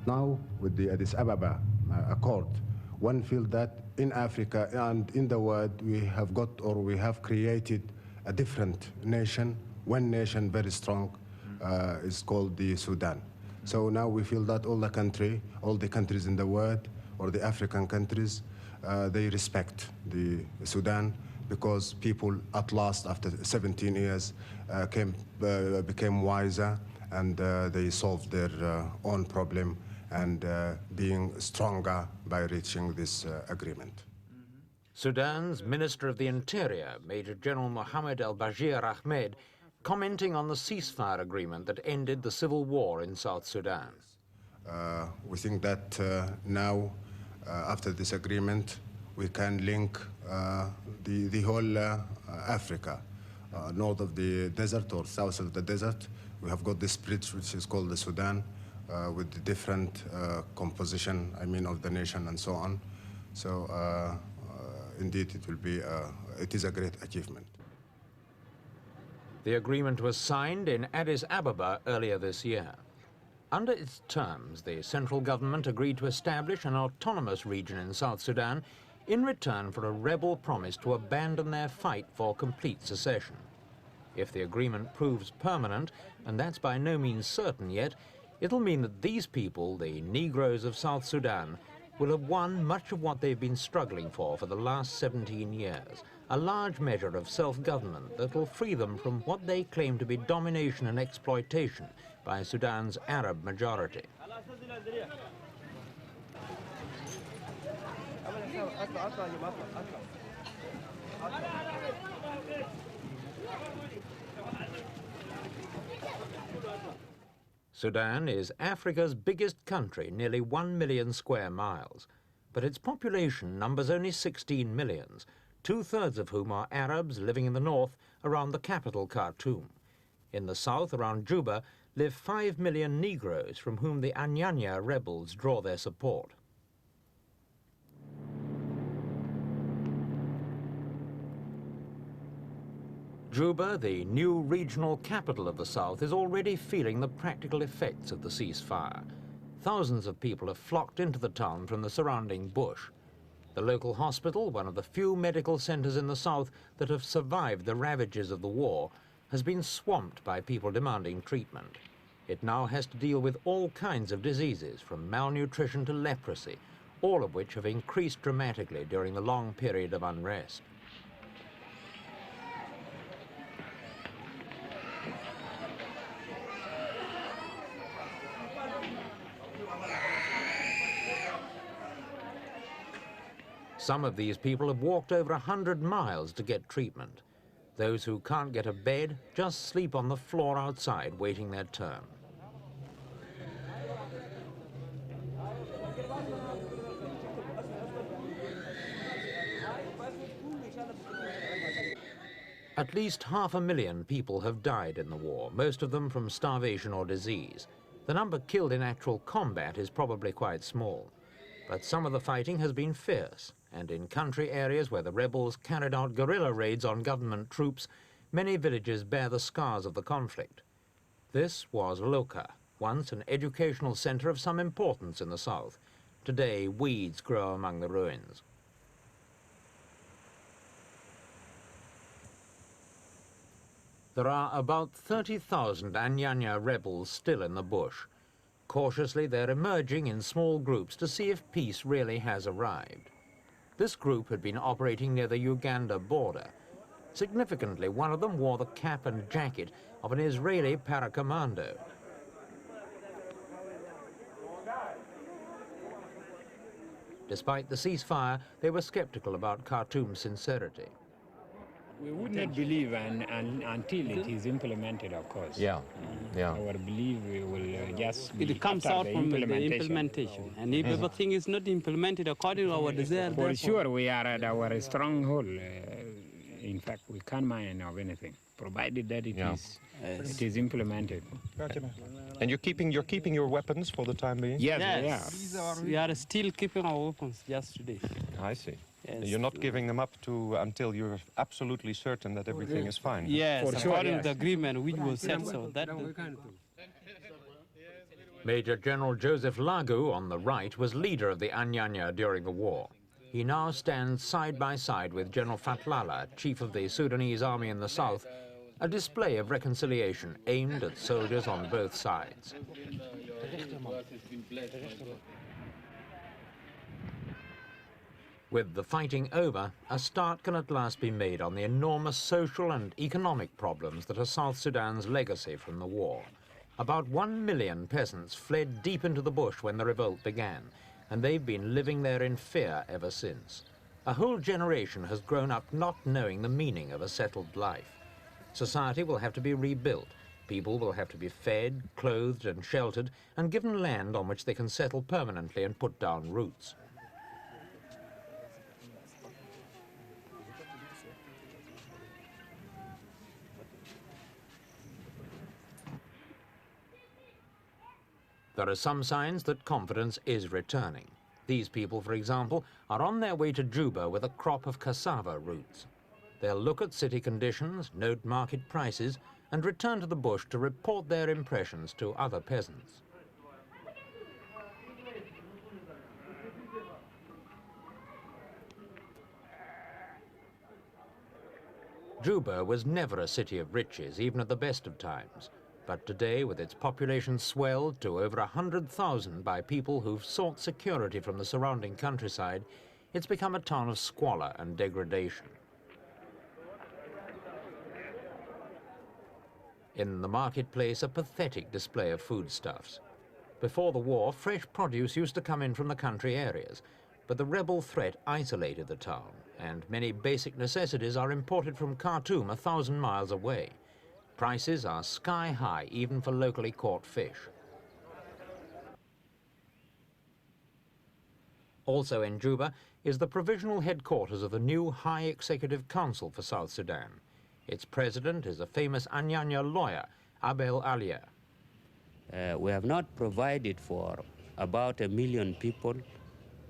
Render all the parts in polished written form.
Now, with the Addis Ababa Accord, one feels that in Africa and in the world we have got, or we have created, a different nation, one nation very strong, is called the Sudan. So now we feel that all the countries in the world, or the African countries, they respect the Sudan, because people at last, after 17 years, became wiser, and they solved their own problem, and being stronger by reaching this agreement. Sudan's Minister of the Interior, Major General Mohammed al-Bashir Ahmed, commenting on the ceasefire agreement that ended the civil war in South Sudan. We think that now, after this agreement, we can link the whole Africa, north of the desert or south of the desert. We have got this bridge which is called the Sudan, with the different composition, of the nation and so on. So indeed it is a great achievement. The agreement was signed in Addis Ababa earlier this year. Under its terms, the central government agreed to establish an autonomous region in South Sudan in return for a rebel promise to abandon their fight for complete secession. If the agreement proves permanent, and that's by no means certain yet, it'll mean that these people, the Negroes of South Sudan, will have won much of what they've been struggling for the last 17 years, a large measure of self-government that will free them from what they claim to be domination and exploitation by Sudan's Arab majority. Sudan is Africa's biggest country, nearly 1 million square miles, but its population numbers only 16 million, two-thirds of whom are Arabs living in the north around the capital, Khartoum. In the south, around Juba, live 5 million Negroes, from whom the Anya-nya rebels draw their support. Juba, the new regional capital of the south, is already feeling the practical effects of the ceasefire. Thousands of people have flocked into the town from the surrounding bush. The local hospital, one of the few medical centers in the south that have survived the ravages of the war, has been swamped by people demanding treatment. It now has to deal with all kinds of diseases, from malnutrition to leprosy, all of which have increased dramatically during the long period of unrest. Some of these people have walked over 100 miles to get treatment. Those who can't get a bed just sleep on the floor outside, waiting their turn. At least 500,000 people have died in the war, most of them from starvation or disease. The number killed in actual combat is probably quite small. But some of the fighting has been fierce, and in country areas where the rebels carried out guerrilla raids on government troops, many villages bear the scars of the conflict. This was Loka, once an educational center of some importance in the south. Today, weeds grow among the ruins. There are about 30,000 Anya-nya rebels still in the bush. Cautiously, they're emerging in small groups to see if peace really has arrived. This group had been operating near the Uganda border. Significantly, one of them wore the cap and jacket of an Israeli paracommando. Despite the ceasefire, they were skeptical about Khartoum's sincerity. We would not believe until it is implemented, of course. Yeah. Our belief will just be it comes out from the implementation. And if everything is not implemented according to our desire, for sure we are at our stronghold. In fact, we can't mind of anything, provided that it is implemented. And you're keeping your weapons for the time being? Yes. We are still keeping our weapons just today. I see. Yes. You're not giving them up until you're absolutely certain that everything is fine? Yes, for sure, according to the agreement which was set. So that Major General Joseph Lagu on the right was leader of the Anya-nya during the war. He now stands side by side with General Fatlala, chief of the Sudanese army in the south, a display of reconciliation aimed at soldiers on both sides. With the fighting over, a start can at last be made on the enormous social and economic problems that are South Sudan's legacy from the war. About 1 million peasants fled deep into the bush when the revolt began, and they've been living there in fear ever since. A whole generation has grown up not knowing the meaning of a settled life. Society will have to be rebuilt. People will have to be fed, clothed and sheltered, and given land on which they can settle permanently and put down roots. There are some signs that confidence is returning. These people, for example, are on their way to Juba with a crop of cassava roots. They'll look at city conditions, note market prices, and return to the bush to report their impressions to other peasants. Juba was never a city of riches, even at the best of times. But today, with its population swelled to over 100,000 by people who've sought security from the surrounding countryside, it's become a town of squalor and degradation. In the marketplace, a pathetic display of foodstuffs. Before the war, fresh produce used to come in from the country areas, but the rebel threat isolated the town, and many basic necessities are imported from Khartoum 1,000 miles away. Prices are sky high, even for locally caught fish. Also in Juba is the provisional headquarters of the new High Executive Council for South Sudan. Its president is a famous Anya-nya lawyer, Abel Alia. We have not provided for about 1 million people.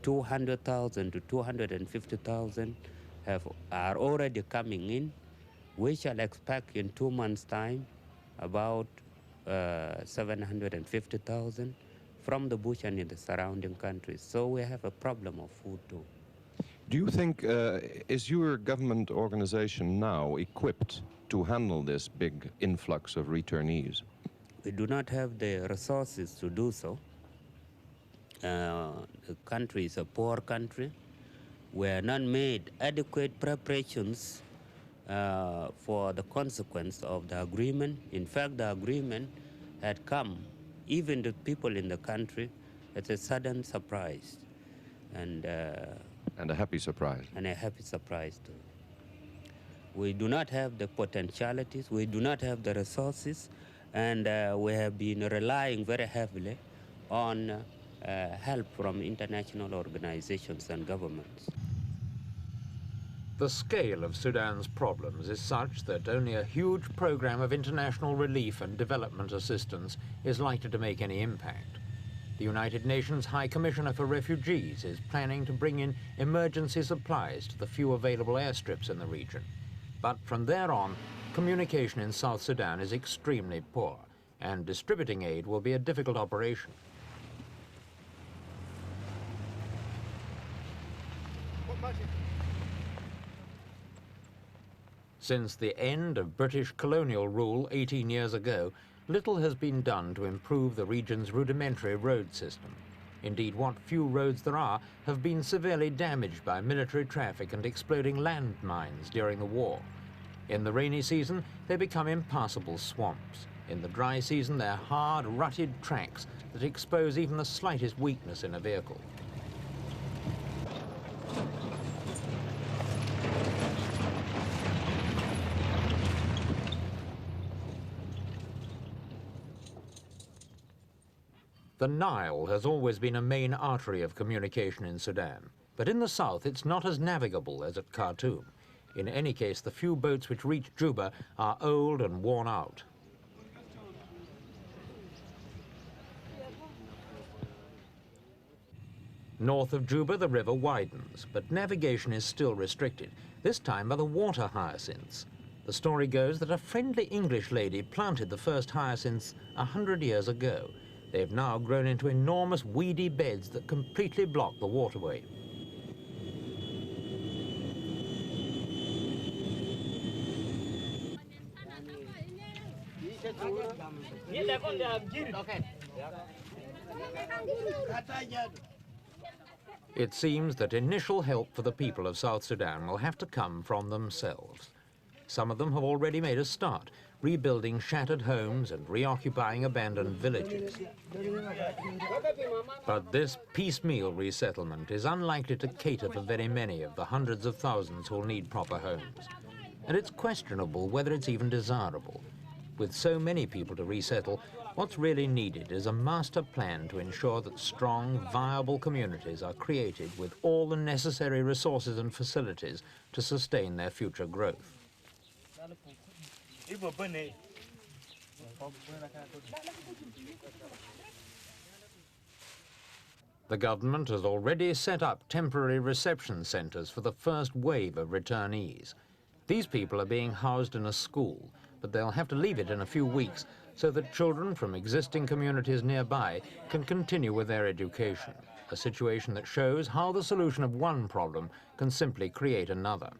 200,000 to 250,000 are already coming in. We shall expect in 2 months' time about 750,000 from the bush and in the surrounding countries. So we have a problem of food too. Do you think, is your government organization now equipped to handle this big influx of returnees? We do not have the resources to do so. The country is a poor country. We have not made adequate preparations for the consequence of the agreement. In fact, the agreement had come, even the people in the country, as a sudden surprise. And a happy surprise. And a happy surprise too. We do not have the potentialities, we do not have the resources, and we have been relying very heavily on help from international organizations and governments. The scale of Sudan's problems is such that only a huge program of international relief and development assistance is likely to make any impact. The United Nations High Commissioner for Refugees is planning to bring in emergency supplies to the few available airstrips in the region. But from there on, communication in South Sudan is extremely poor, and distributing aid will be a difficult operation. Since the end of British colonial rule 18 years ago, little has been done to improve the region's rudimentary road system. Indeed, what few roads there are have been severely damaged by military traffic and exploding landmines during the war. In the rainy season, they become impassable swamps. In the dry season, they're hard, rutted tracks that expose even the slightest weakness in a vehicle. The Nile has always been a main artery of communication in Sudan, but in the south it's not as navigable as at Khartoum. In any case, the few boats which reach Juba are old and worn out. North of Juba, the river widens, but navigation is still restricted, this time by the water hyacinths. The story goes that a friendly English lady planted the first hyacinths 100 years ago. They've now grown into enormous weedy beds that completely block the waterway. It seems that initial help for the people of South Sudan will have to come from themselves. Some of them have already made a start, rebuilding shattered homes and reoccupying abandoned villages. But this piecemeal resettlement is unlikely to cater for very many of the hundreds of thousands who'll need proper homes. And it's questionable whether it's even desirable. With so many people to resettle, what's really needed is a master plan to ensure that strong, viable communities are created with all the necessary resources and facilities to sustain their future growth. The government has already set up temporary reception centres for the first wave of returnees. These people are being housed in a school, but they'll have to leave it in a few weeks so that children from existing communities nearby can continue with their education, a situation that shows how the solution of one problem can simply create another.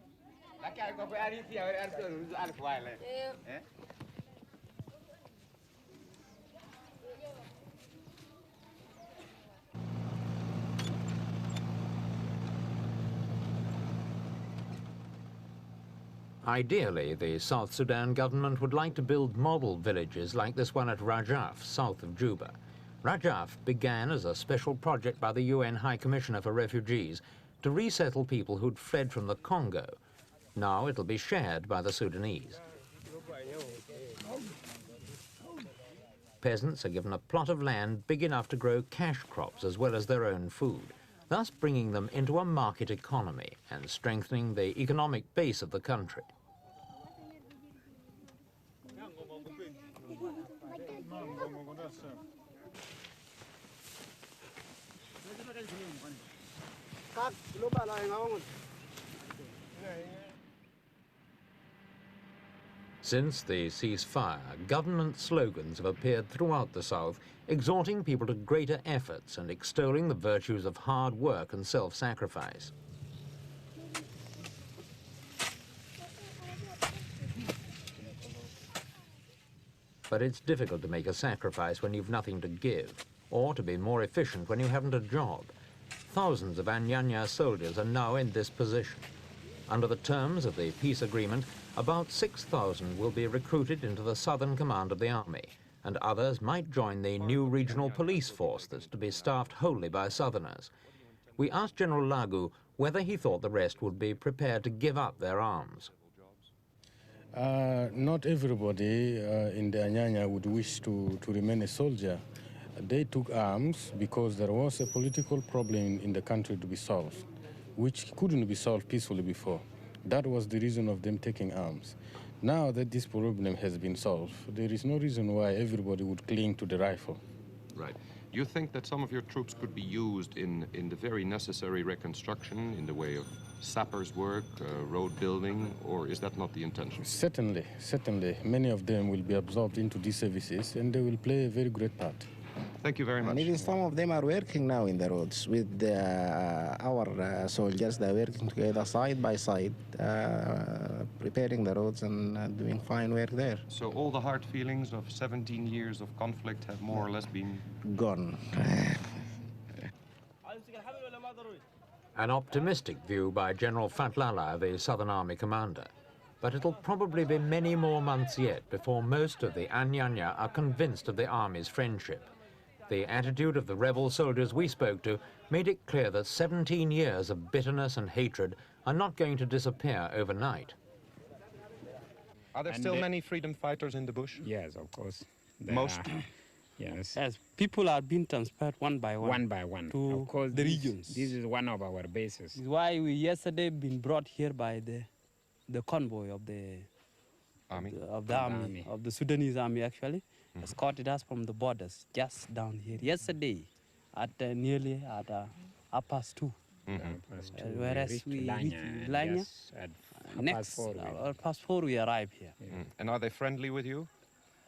Ideally, the South Sudan government would like to build model villages like this one at Rajaf, south of Juba. Rajaf began as a special project by the UN High Commissioner for Refugees to resettle people who'd fled from the Congo. Now it'll be shared by the Sudanese. Peasants are given a plot of land big enough to grow cash crops as well as their own food, thus bringing them into a market economy and strengthening the economic base of the country. Since the ceasefire, government slogans have appeared throughout the South, exhorting people to greater efforts and extolling the virtues of hard work and self-sacrifice. But it's difficult to make a sacrifice when you've nothing to give, or to be more efficient when you haven't a job. Thousands of Anya-nya soldiers are now in this position. Under the terms of the peace agreement, about 6,000 will be recruited into the southern command of the army, and others might join the new regional police force that's to be staffed wholly by Southerners. We asked General Lagu whether he thought the rest would be prepared to give up their arms. Not everybody in the Anya-nya would wish to remain a soldier. They took arms because there was a political problem in the country to be solved, which couldn't be solved peacefully before. That was the reason of them taking arms. Now that this problem has been solved, there is no reason why everybody would cling to the rifle. Right. You think that some of your troops could be used in the very necessary reconstruction in the way of sappers' work, road building, or is that not the intention? Certainly, certainly. Many of them will be absorbed into these services and they will play a very great part. Thank you very much. And even some of them are working now in the roads with our soldiers. They're working together side by side, preparing the roads and doing fine work there. So all the hard feelings of 17 years of conflict have more or less been gone. An optimistic view by General Fatlala, the Southern Army commander. But it'll probably be many more months yet before most of the Anya-nya are convinced of the army's friendship. The attitude of the rebel soldiers we spoke to made it clear that 17 years of bitterness and hatred are not going to disappear overnight. Are there still many freedom fighters in the bush? Yes, of course. Most? Yes. As people are being transferred one by one. One by one. To of course, the regions. This is one of our bases. This is why we yesterday been brought here by the convoy of the army, of the Sudanese army actually. Escorted us from the borders just down here yesterday at nearly at 2:30. Whereas we reach Anya, at next 4 we arrive here. And are they friendly with you?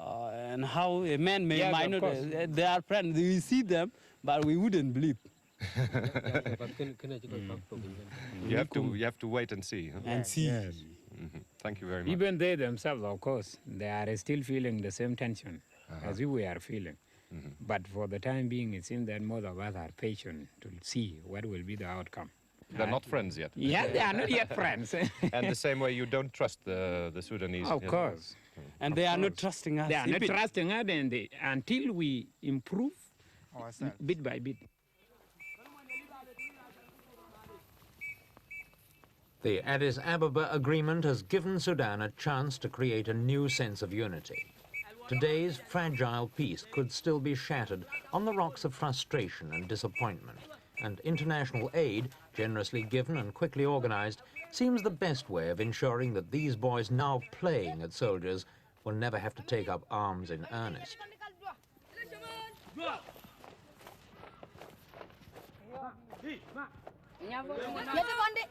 and how a man may Yes, might of not, course. they are friends, we see them, but we wouldn't believe. You have to wait and see. Huh? And see. Yes. Thank you very much. Even they themselves, of course, they are still feeling the same tension as we are feeling. But for the time being, it seems that most of us are patient to see what will be the outcome. They're not friends yet. Yeah, they are not yet friends. And the same way you don't trust the Sudanese. Of course. And they are not trusting us. They are a not bit. trusting us until we improve bit by bit. The Addis Ababa Agreement has given Sudan a chance to create a new sense of unity. Today's fragile peace could still be shattered on the rocks of frustration and disappointment, and international aid, generously given and quickly organized, seems the best way of ensuring that these boys now playing at soldiers will never have to take up arms in earnest. Ya te mandé.